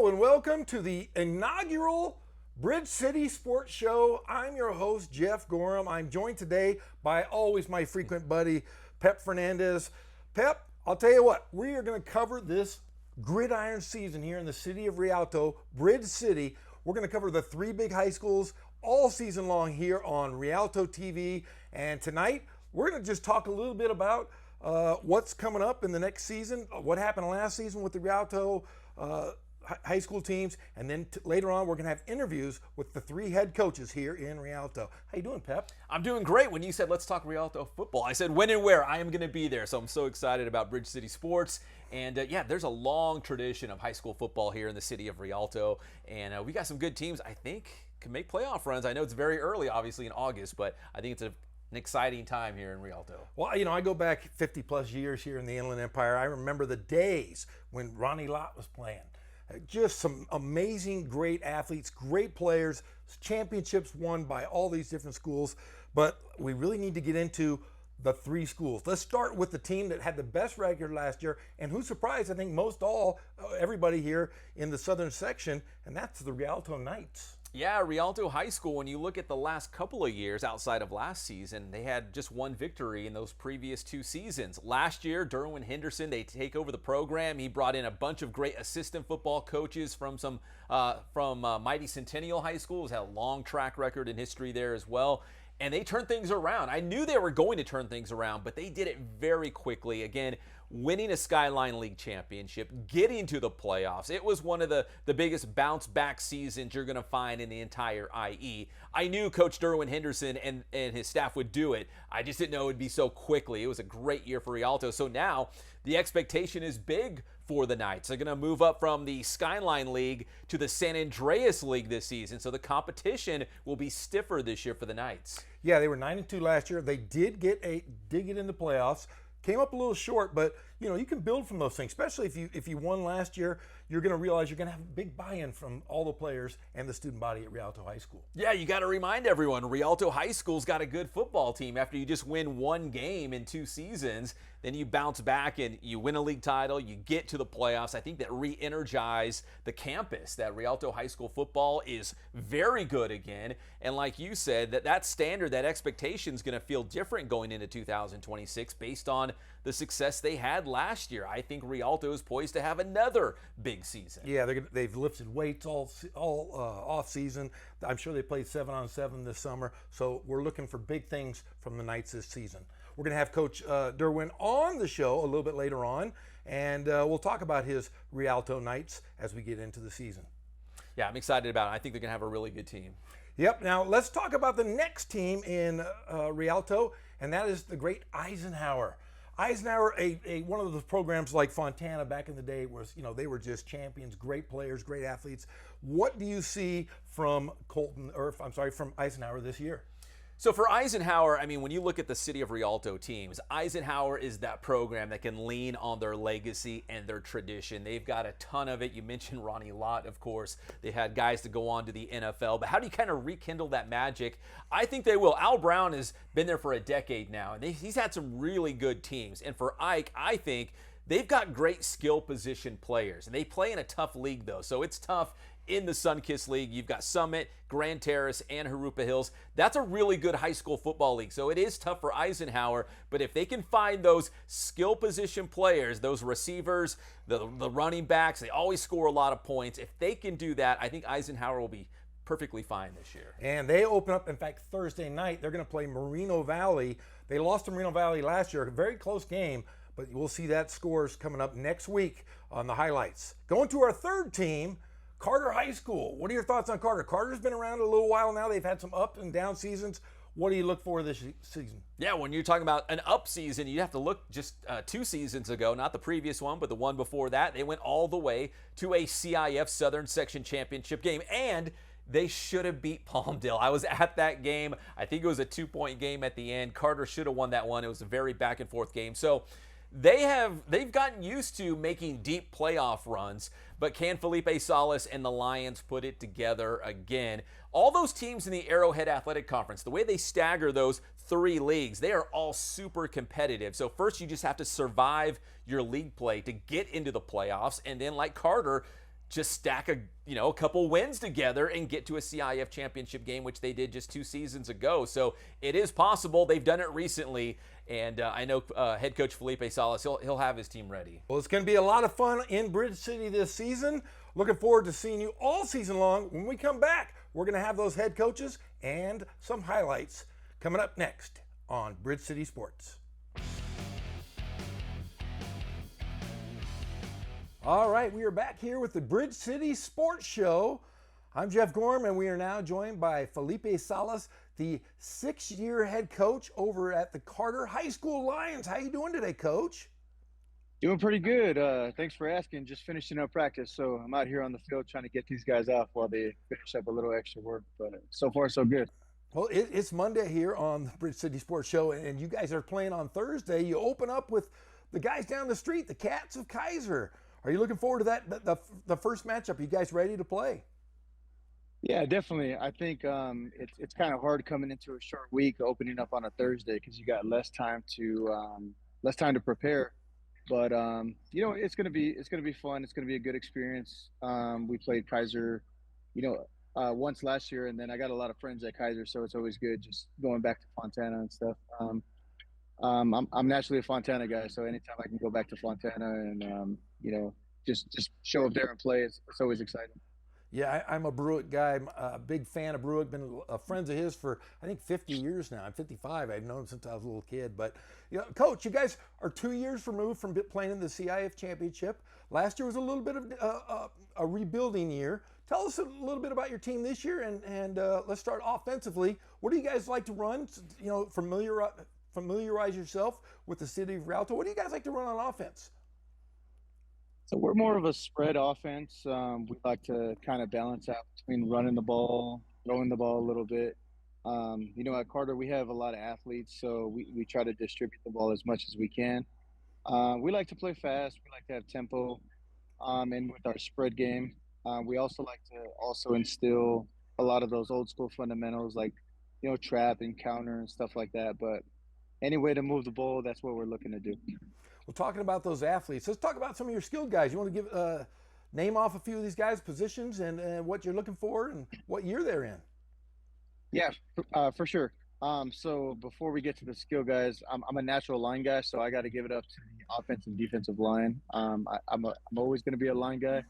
Hello and welcome to the inaugural Bridge City Sports Show. I'm your host, Geoff Gorham. I'm joined today by always my frequent buddy, Pep Fernandez. Pep, I'll tell you what, we are going to cover this gridiron season here in the city of Rialto, Bridge City. We're going to cover the three big high schools all season long here on Rialto TV. And tonight, we're going to just talk a little bit about what's coming up in the next season, what happened last season with the Rialto high school teams, and then later on we're going to have interviews with the three head coaches here in Rialto. How you doing, Pep? I'm doing great. When you said let's talk Rialto football, I said when and where. I am going to be there, so I'm so excited about Bridge City Sports. And yeah, there's a long tradition of high school football here in the city of Rialto, and we got some good teams I think can make playoff runs. I know it's very early, obviously in August, but I think it's an exciting time here in Rialto. Well, you know, I go back 50 plus years here in the Inland Empire. I remember the days when Ronnie Lott was playing. Just some amazing, great athletes, great players, championships won by all these different schools. But we really need to get into the three schools. Let's start with the team that had the best record last year and who surprised, I think, everybody here in the southern section, and that's the Rialto Knights. Yeah, Rialto High School, when you look at the last couple of years outside of last season, they had just one victory in those previous two seasons. Last year, Derwin Henderson, they take over the program. He brought in a bunch of great assistant football coaches from Mighty Centennial High School, who's had a long track record in history there as well. And they turned things around. I knew they were going to turn things around, but they did it very quickly. Again, winning a Skyline League championship, getting to the playoffs. It was one of the biggest bounce-back seasons you're going to find in the entire IE. I knew Coach Derwin Henderson and his staff would do it. I just didn't know it would be so quickly. It was a great year for Rialto. So now the expectation is big for the Knights. They're going to move up from the Skyline League to the San Andreas League this season. So the competition will be stiffer this year for the Knights. Yeah, they were 9-2 last year. They did get in the playoffs. Came up a little short, but you know, you can build from those things, especially if you won last year. You're going to realize you're going to have big buy-in from all the players and the student body at Rialto High School. Yeah, you got to remind everyone, Rialto High School's got a good football team. After you just win one game in 2 seasons, then you bounce back and you win a league title, you get to the playoffs. I think that re-energized the campus, that Rialto High School football is very good again. And like you said, that standard, that expectation is going to feel different going into 2026 based on the success they had last year. I think Rialto is poised to have another big season. Yeah, they've lifted weights all off season. I'm sure they played 7-on-7 this summer. So we're looking for big things from the Knights this season. We're going to have Coach Derwin on the show a little bit later on, and we'll talk about his Rialto Knights as we get into the season. Yeah, I'm excited about it. I think they're going to have a really good team. Yep. Now let's talk about the next team in Rialto, and that is the great Eisenhower. Eisenhower, one of the programs like Fontana back in the day, was, you know, they were just champions, great players, great athletes. What do you see from from Eisenhower this year? So for Eisenhower, I mean, when you look at the city of Rialto teams, Eisenhower is that program that can lean on their legacy and their tradition. They've got a ton of it. You mentioned Ronnie Lott, of course. They had guys to go on to the NFL. But how do you kind of rekindle that magic? I think they will. Al Brown has been there for a decade now, and he's had some really good teams. And for Ike, I think they've got great skill position players. And they play in a tough league, though, so it's tough. In the Sunkist League, you've got Summit, Grand Terrace, and Harupa Hills. That's a really good high school football league, so it is tough for Eisenhower, but if they can find those skill position players, those receivers, the running backs, they always score a lot of points. If they can do that, I think Eisenhower will be perfectly fine this year. And they open up, in fact, Thursday night. They're going to play Moreno Valley. They lost to Moreno Valley last year, a very close game, but we'll see that scores coming up next week on the highlights. Going to our third team, Carter High School. What are your thoughts on Carter? Carter's been around a little while now. They've had some up and down seasons. What do you look for this season? Yeah, when you're talking about an up season, you have to look just 2 seasons ago, not the previous one, but the one before that. They went all the way to a CIF Southern Section Championship game, and they should have beat Palmdale. I was at that game. I think it was a 2-point game at the end. Carter should have won that one. It was a very back-and-forth game. So they've gotten used to making deep playoff runs, but can Felipe Salas and the Lions put it together again? All those teams in the Arrowhead Athletic Conference, the way they stagger those 3 leagues, they are all super competitive. So first you just have to survive your league play to get into the playoffs, and then like Carter, just stack a couple wins together and get to a CIF championship game, which they did just 2 seasons ago. So it is possible. They've done it recently, and I know head coach Felipe Salas, he'll have his team ready. Well, it's going to be a lot of fun in Bridge City this season. Looking forward to seeing you all season long. When we come back, we're going to have those head coaches and some highlights coming up next on Bridge City Sports. All right, we are back here with the Bridge City Sports Show. I'm Geoff Gorham, and we are now joined by Felipe Salas, the 6-year head coach over at the Carter High School Lions. How you doing today, Coach? Doing pretty good. Thanks for asking. Just finishing up practice, so I'm out here on the field trying to get these guys off while they finish up a little extra work. But so far, so good. Well, it's Monday here on the Bridge City Sports Show, and you guys are playing on Thursday. You open up with the guys down the street, the Cats of Kaiser. Are you looking forward to that, the first matchup? You guys ready to play? Yeah, definitely. I think it's kind of hard coming into a short week, opening up on a Thursday because you got less time to prepare. But it's gonna be fun. It's gonna be a good experience. We played Kaiser, once last year, and then I got a lot of friends at Kaiser, so it's always good just going back to Fontana and stuff. I'm naturally a Fontana guy, so anytime I can go back to Fontana and just show up there and play, it's always exciting. Yeah, I'm a Bruick guy. I'm a big fan of Bruick. Been friends of his for, I think, 50 years now. I'm 55. I've known him since I was a little kid. But, Coach, you guys are 2 years removed from playing in the CIF championship. Last year was a little bit of a rebuilding year. Tell us a little bit about your team this year, and let's start offensively. What do you guys like to run? Familiarize yourself with the city of Rialto. What do you guys like to run on offense? So we're more of a spread offense. We like to kind of balance out between running the ball, throwing the ball a little bit. At Carter, we have a lot of athletes, so we try to distribute the ball as much as we can. We like to play fast. We like to have tempo. And with our spread game, we also like to instill a lot of those old school fundamentals like, trap and counter and stuff like that. But any way to move the ball, that's what we're looking to do. Well, talking about those athletes, let's talk about some of your skilled guys. You want to give name off a few of these guys' positions and what you're looking for and what year they're in? Yeah, for sure. So before we get to the skill guys, I'm a natural line guy, so I got to give it up to the offensive and defensive line. I'm always going to be a line guy.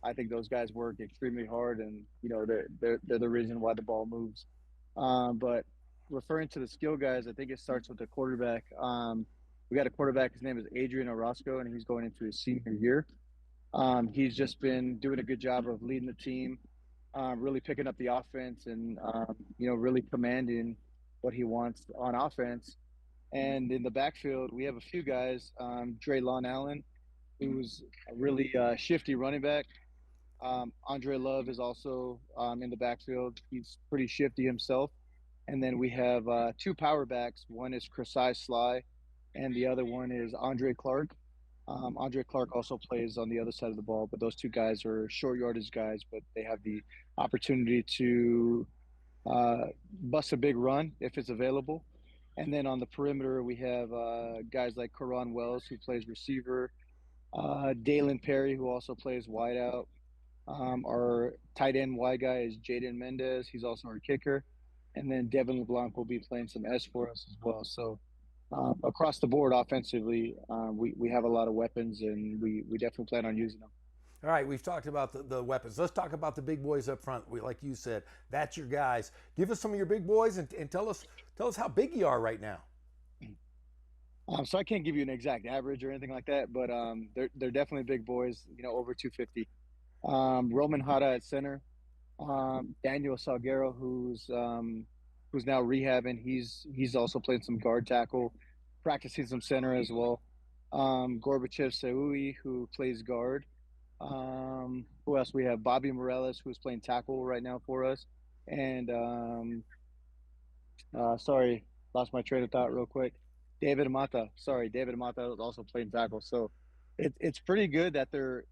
I think those guys work extremely hard, and they're the reason why the ball moves. But referring to the skill guys, I think it starts with the quarterback. We got a quarterback. His name is Adrian Orozco, and he's going into his senior year. He's just been doing a good job of leading the team, really picking up the offense, and really commanding what he wants on offense. And in the backfield, we have a few guys. Draylon Allen, who's a really shifty running back. Andre Love is also in the backfield. He's pretty shifty himself. And then we have 2 power backs. One is Krasai Sly, and the other one is Andre Clark. Andre Clark also plays on the other side of the ball, but those 2 guys are short yardage guys, but they have the opportunity to bust a big run if it's available. And then on the perimeter, we have guys like Karan Wells, who plays receiver, Dalen Perry, who also plays wideout. Our tight end Y guy is Jaden Mendez. He's also our kicker. And then Devin LeBlanc will be playing some S for us as well. So across the board offensively, we have a lot of weapons, and we definitely plan on using them. All right, we've talked about the weapons. Let's talk about the big boys up front. Like you said, that's your guys. Give us some of your big boys and tell us how big you are right now. So I can't give you an exact average or anything like that, but they're definitely big boys. Over 250. Roman Hada at center. Daniel Salguero, who's now rehabbing. He's also playing some guard tackle, practicing some center as well. Gorbachev Seui, who plays guard. Who else? We have Bobby Morales, who's playing tackle right now for us. And sorry, lost my train of thought real quick. David Mata is also playing tackle. So it's pretty good that they're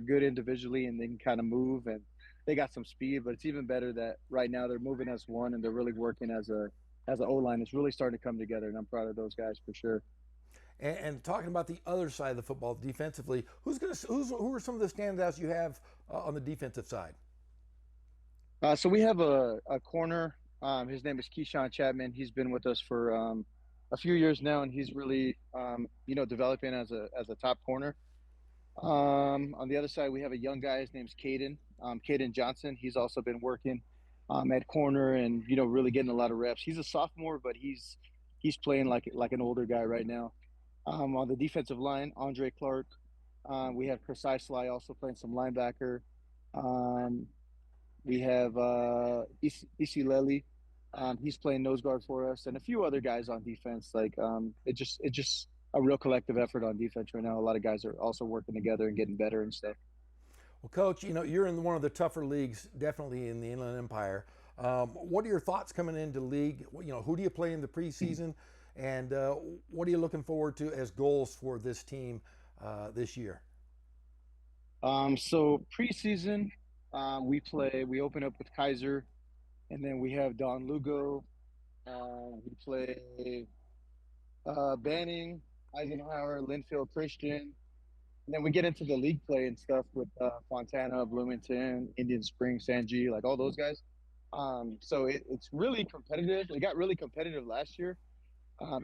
good individually and they can kind of move and they got some speed, but it's even better that right now they're moving as one and they're really working as an O-line. It's really starting to come together, and I'm proud of those guys for sure. And talking about the other side of the football defensively, who are some of the standouts you have on the defensive side? So we have a corner. His name is Keyshawn Chapman. He's been with us for a few years now, and he's really, developing as a top corner. On the other side, we have a young guy. His name's Caden Johnson. He's also been working at corner and really getting a lot of reps. He's a sophomore, but he's playing like an older guy right now. On the defensive line, Andre Clark. We have Chris Sly also playing some linebacker. Um, we have Isi Lely. He's playing nose guard for us, and a few other guys on defense. It's just a real collective effort on defense right now. A lot of guys are also working together and getting better and stuff. Well, Coach, you're in one of the tougher leagues, definitely in the Inland Empire. What are your thoughts coming into league? Who do you play in the preseason, and what are you looking forward to as goals for this team this year? So preseason, we open up with Kaiser, and then we have Don Lugo. We play Banning, Eisenhower, Linfield Christian. And then we get into the league play and stuff with Fontana, Bloomington, Indian Springs, Sanji, like all those guys. So it's really competitive. It got really competitive last year.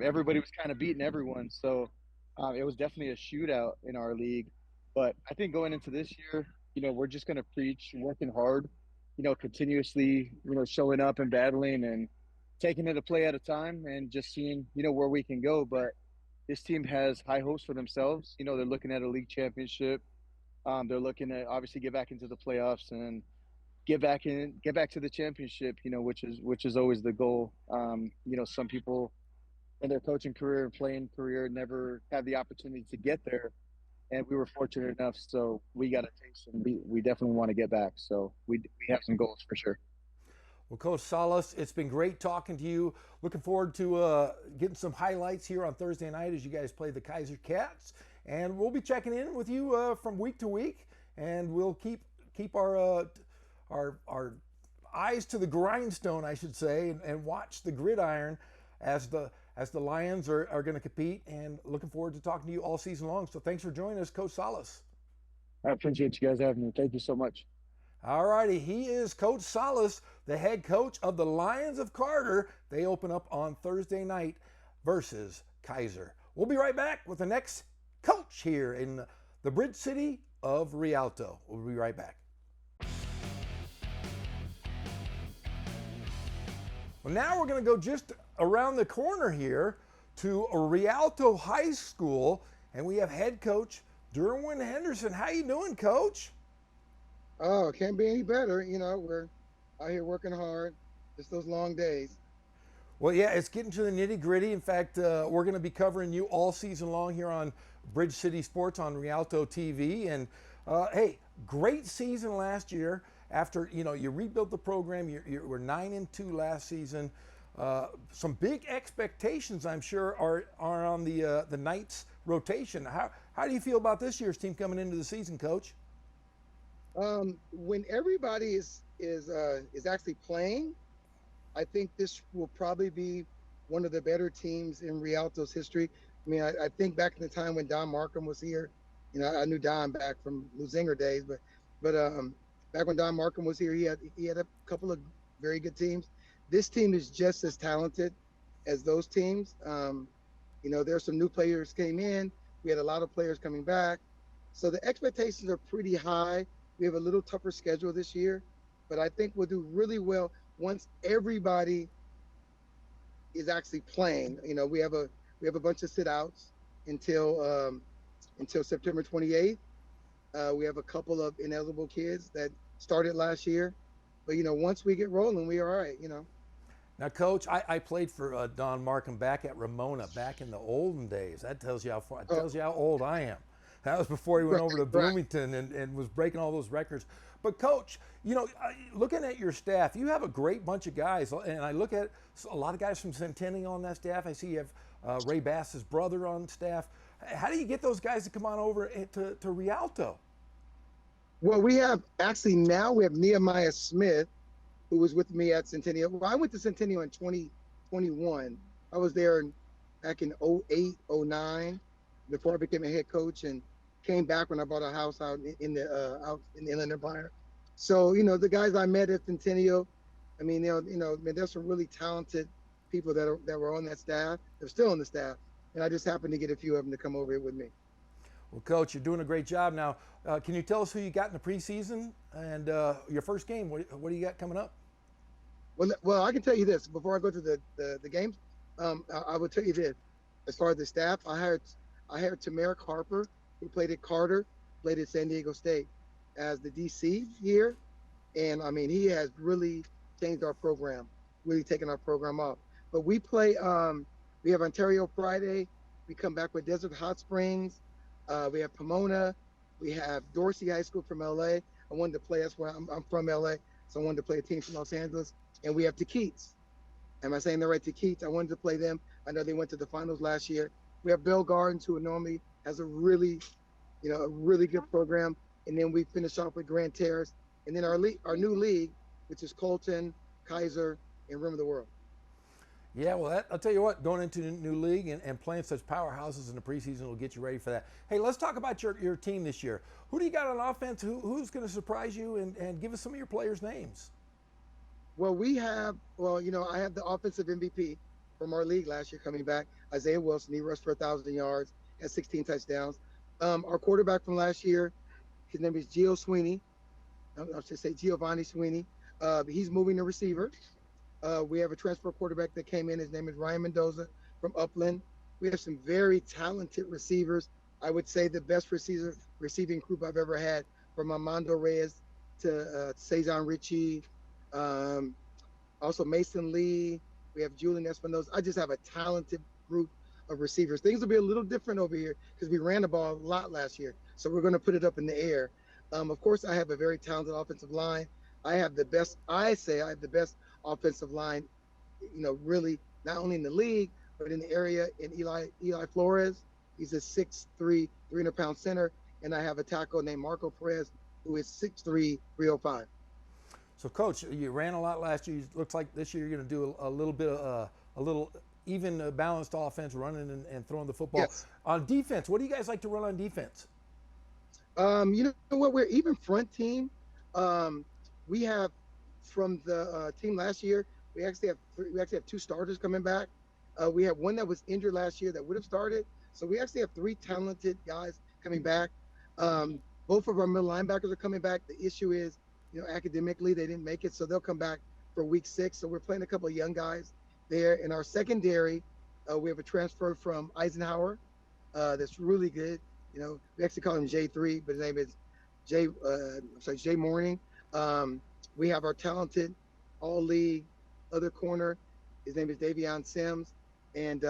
Everybody was kind of beating everyone. So it was definitely a shootout in our league. But I think going into this year, we're just going to preach working hard, continuously, showing up and battling and taking it a play at a time and just seeing, where we can go. But this team has high hopes for themselves. They're looking at a league championship. They're looking to obviously get back into the playoffs and get back to the championship, which is always the goal. Some people in their coaching career and playing career never had the opportunity to get there. And we were fortunate enough, so we got a taste, and we definitely want to get back. So we have some goals for sure. Well, Coach Salas, it's been great talking to you. Looking forward to getting some highlights here on Thursday night as you guys play the Kaiser Cats, and we'll be checking in with you from week to week, and we'll keep our eyes to the grindstone, I should say, and watch the gridiron as the Lions are going to compete, and looking forward to talking to you all season long. So thanks for joining us, Coach Salas. I appreciate you guys having me. Thank you so much. All righty, he is Coach Salas, the head coach of the Lions of Carter. They open up on Thursday night versus Kaiser. We'll be right back with the next coach here in the Bridge City of Rialto. We'll be right back. Well, now we're going to go just around the corner here to Rialto High School, and we have head coach Derwin Henderson. How you doing, Coach? Oh, it can't be any better. We're out here working hard. Just those long days. Well, yeah, it's getting to the nitty gritty. In fact, we're going to be covering you all season long here on Bridge City Sports on Rialto TV. And hey, great season last year. After you rebuilt the program, you were 9-2 last season. Some big expectations, I'm sure, are on the Knights rotation. How do you feel about this year's team coming into the season, Coach? When everybody is actually playing, I think this will probably be one of the better teams in Rialto's history. I mean, I think back in the time when Don Markham was here. I knew Don back from Luzinger days, but back when Don Markham was here, he had a couple of very good teams. This team is just as talented as those teams. There's some new players came in. We had a lot of players coming back. So the expectations are pretty high. We have a little tougher schedule this year, but I think we'll do really well once everybody is actually playing. We have a bunch of sit outs until September 28th. We have a couple of ineligible kids that started last year, but once we get rolling, we are all right. Now, Coach, I played for Don Markham back at Ramona back in the olden days. That tells you how old I am. That was before he went over to Bloomington and was breaking all those records. But, Coach, looking at your staff, you have a great bunch of guys. And I look at a lot of guys from Centennial on that staff. I see you have Ray Bass's brother on staff. How do you get those guys to come on over to Rialto? Well, we have Nehemiah Smith, who was with me at Centennial. Well, I went to Centennial in 2021. I was there back in 08, 09, before I became a head coach. And came back when I bought a house out in the Inland Empire. So the guys I met at Centennial, I mean, man, there's some really talented people that were on that staff. They're still on the staff, and I just happened to get a few of them to come over here with me. Well, Coach, you're doing a great job now. Can you tell us who you got in the preseason and your first game? What do you got coming up? Well, I can tell you this before I go to the games. I will tell you this. As far as the staff, I hired Tamarick Harper, who played at Carter, played at San Diego State, as the DC here, and I mean he has really changed our program, really taken our program up. But we play. We have Ontario Friday. We come back with Desert Hot Springs. We have Pomona. We have Dorsey High School from LA. I wanted to play. That's where I'm from LA, so I wanted to play a team from Los Angeles. And we have Tequeets. Am I saying the right? Tequeets? I wanted to play them. I know they went to the finals last year. We have Bell Gardens, who normally has a really good program. And then we finish off with Grand Terrace. And then our new league, which is Colton, Kaiser, and Rim of the World. Yeah, well, I'll tell you what, going into the new league and playing such powerhouses in the preseason will get you ready for that. Hey, let's talk about your team this year. Who do you got on offense? Who's going to surprise you? And give us some of your players' names. Well, I have the offensive MVP from our league last year coming back, Isaiah Wilson. He rushed for 1,000 yards, has 16 touchdowns. Our quarterback from last year, his name is Gio Sweeney. I should say Giovanni Sweeney. He's moving to receiver. We have a transfer quarterback that came in. His name is Ryan Mendoza from Upland. We have some very talented receivers. I would say the best receiving group I've ever had, from Armando Reyes to Cezanne Ritchie, also Mason Lee. We have Julian Espinosa. I just have a talented group of receivers. Things will be a little different over here because we ran the ball a lot last year. So we're going to put it up in the air. Of course, I have a very talented offensive line. I have the best offensive line, really not only in the league, but in the area, in Eli Flores. He's a 6'3", 300-pound center. And I have a tackle named Marco Perez, who is 6'3", 305. So, Coach, you ran a lot last year. It looks like this year you're going to do a little bit of a little even balanced offense, running and throwing the football. Yes. On defense, what do you guys like to run on defense? You know what? We're even front team. We have from the team last year. We actually have two starters coming back. We have one that was injured last year that would have started. So we actually have three talented guys coming back. Both of our middle linebackers are coming back. The issue is, academically they didn't make it, so they'll come back for week 6. So we're playing a couple of young guys there. In our secondary, we have a transfer from Eisenhower that's really good. We actually call him J3, but his name is Jay Morning. We have our talented all-league other corner. His name is Davion Sims, and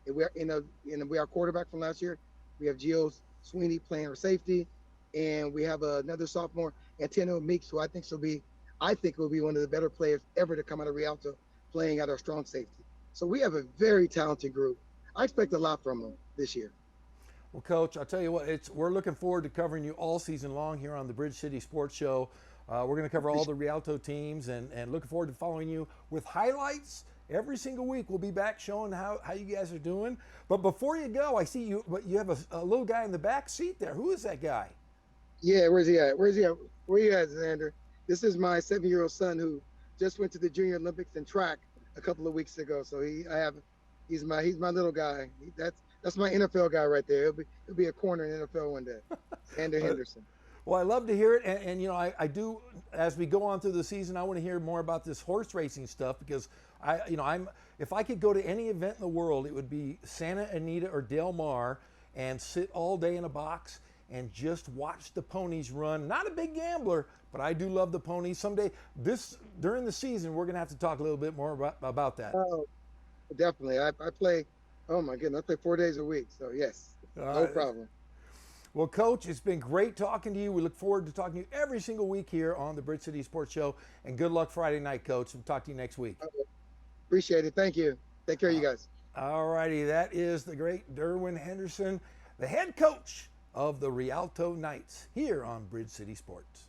we are quarterback from last year. We have Gio Sweeney playing our safety, and we have another sophomore, Antonio Meeks, who I think will be one of the better players ever to come out of Rialto, playing at our strong safety. So we have a very talented group. I expect a lot from them this year. Well, Coach, I'll tell you what, we're looking forward to covering you all season long here on the Bridge City Sports Show. We're going to cover all the Rialto teams and looking forward to following you with highlights. Every single week we'll be back showing how you guys are doing. But before you go, I see you have a little guy in the back seat there. Who is that guy? Yeah, where's he at? Where are you at, Xander? This is my 7-year-old son who just went to the Junior Olympics in track a couple of weeks ago. So he's my little guy. That's my NFL guy right there. He'll be a corner in NFL one day. Xander Henderson. Well, I love to hear it, and I do. As we go on through the season, I want to hear more about this horse racing stuff because if I could go to any event in the world, it would be Santa Anita or Del Mar and sit all day in a box and just watch the ponies run. Not a big gambler, but I do love the ponies. Someday, during the season, we're going to have to talk a little bit more about that. Oh, definitely. I play. Oh my goodness, I play 4 days a week. So yes, no problem. Well, Coach, it's been great talking to you. We look forward to talking to you every single week here on the Bridge City Sports Show. And good luck Friday night, Coach. We'll talk to you next week. Appreciate it. Thank you. Take care of you guys. All righty. That is the great Derwin Henderson, the head coach of the Rialto Knights here on Bridge City Sports.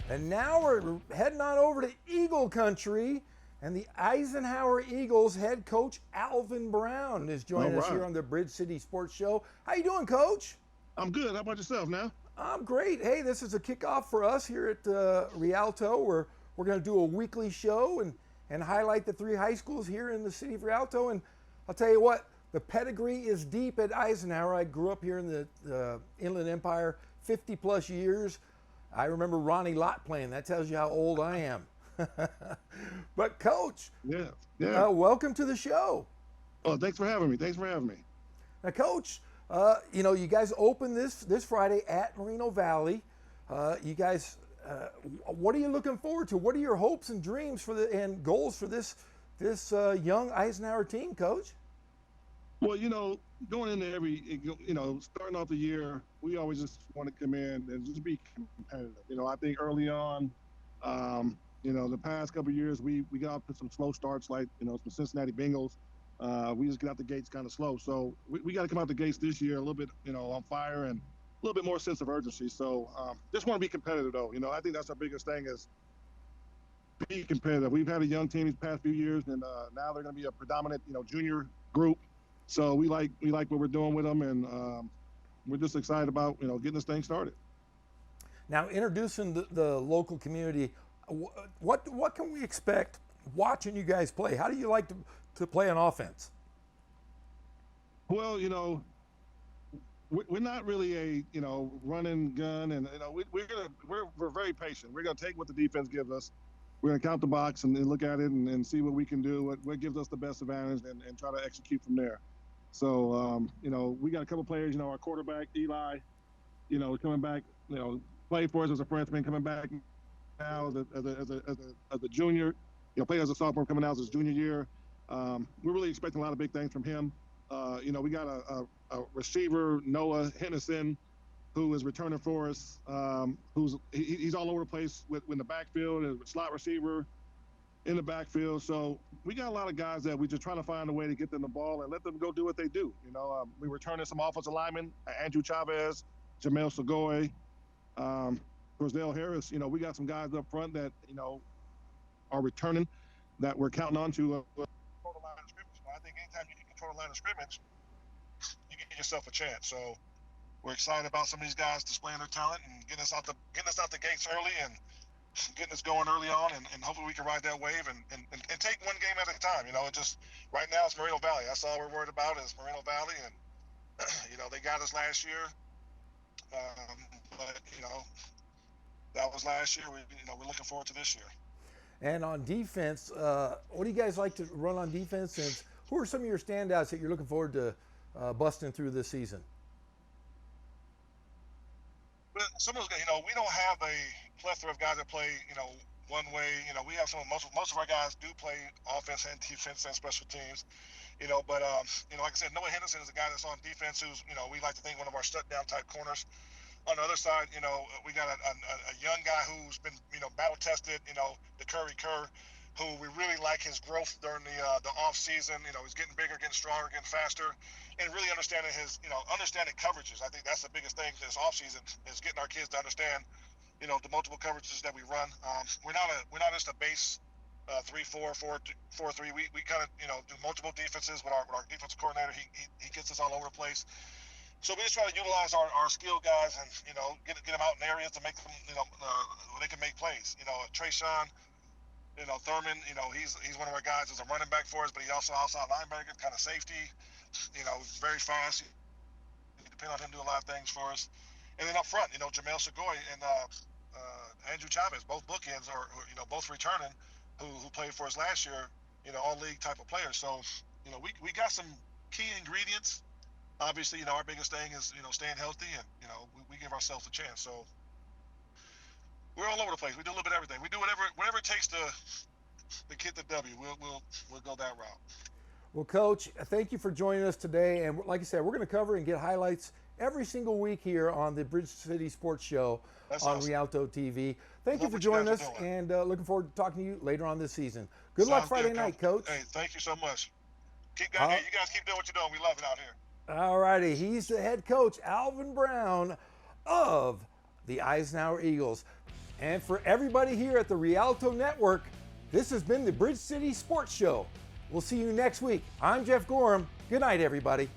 And now we're heading on over to Eagle Country. And the Eisenhower Eagles head coach Alvin Brown is joining us here on the Bridge City Sports Show. How you doing, Coach? I'm good. How about yourself now? I'm great. Hey, this is a kickoff for us here at Rialto. We're going to do a weekly show and highlight the 3 high schools here in the city of Rialto. And I'll tell you what, the pedigree is deep at Eisenhower. I grew up here in the Inland Empire 50 plus years. I remember Ronnie Lott playing. That tells you how old I am. But Coach, welcome to the show. Oh, thanks for having me. Now, Coach, you guys open this Friday at Moreno Valley. You guys, what are you looking forward to? What are your hopes and dreams and goals for this young Eisenhower team, Coach? Well, going into starting off the year, we always just want to come in and just be competitive. I think early on, the past couple of years, we got off to some slow starts, like, some Cincinnati Bengals. We just get out the gates kind of slow. So we got to come out the gates this year a little bit, on fire and a little bit more sense of urgency. So just want to be competitive, though. I think that's our biggest thing is be competitive. We've had a young team these past few years, and now they're going to be a predominant, junior group. So we like what we're doing with them, and we're just excited about, getting this thing started. Now, introducing the local community, what can we expect watching you guys play? How do you like to play on offense? Well, we're not really a run and gun, and we're very patient. We're gonna take what the defense gives us. We're gonna count the box and look at it and see what we can do, what gives us the best advantage, and try to execute from there. So we got a couple players. Our quarterback Eli, coming back, played for us as a freshman, coming back now as a junior. Played as a sophomore, coming out as his junior year. We're really expecting a lot of big things from him. We got a receiver, Noah Hennison, who is returning for us. He's all over the place in the backfield, and slot receiver in the backfield. So we got a lot of guys that we just trying to find a way to get them the ball and let them go do what they do. We returning some offensive linemen, Andrew Chavez, Jamel Segoy, Rosdale Harris. We got some guys up front that are returning that we're counting on to control the line of scrimmage. I think anytime you can control the line of scrimmage, you get yourself a chance. So we're excited about some of these guys displaying their talent and getting us out the gates early and getting us going early on, and hopefully we can ride that wave and take one game at a time. Right now it's Moreno Valley. That's all we're worried about is Moreno Valley, and they got us last year, but that was last year. We're looking forward to this year. And on defense, what do you guys like to run on defense, and who are some of your standouts that you're looking forward to busting through this season? Well, some of those guys, we don't have a plethora of guys that play, one way. We have most of our guys do play offense and defense and special teams, but like I said, Noah Henderson is a guy that's on defense who's, we like to think one of our shutdown type corners. On the other side, we got a young guy who's been, battle tested, the Curry Kerr, who we really like his growth during the off season. He's getting bigger, getting stronger, getting faster, and really understanding understanding coverages. I think that's the biggest thing this off season is getting our kids to understand, the multiple coverages that we run. We're not just a base 3-4, 4-3. We kind of do multiple defenses with our defensive coordinator. He gets us all over the place. So we just try to utilize our skilled guys and get them out in areas to make them where they can make plays. Trayshawn, Thurman, he's one of our guys as a running back for us, but he also outside linebacker, kind of safety. Very fast. You depend on him to do a lot of things for us. And then up front, Jamel Segoy and Andrew Chavez, both bookends are both returning, who played for us last year. All league type of players. So we got some key ingredients. Obviously, our biggest thing is, staying healthy, and, we give ourselves a chance. So we're all over the place. We do a little bit of everything. We do whatever it takes to get the W. We'll go that route. Well, Coach, thank you for joining us today. And like I said, we're going to cover and get highlights every single week here on the Bridge City Sports Show on awesome. Rialto TV. Thank you for joining us, and looking forward to talking to you later on this season. Good luck Friday night, Coach. Hey, thank you so much. You guys keep doing what you're doing. We love it out here. All righty, he's the head coach, Alvin Brown of the Eisenhower Eagles. And for everybody here at the Rialto Network, This has been the Bridge City Sports Show. We'll see you next week. I'm Geoff Gorham. Good night, everybody.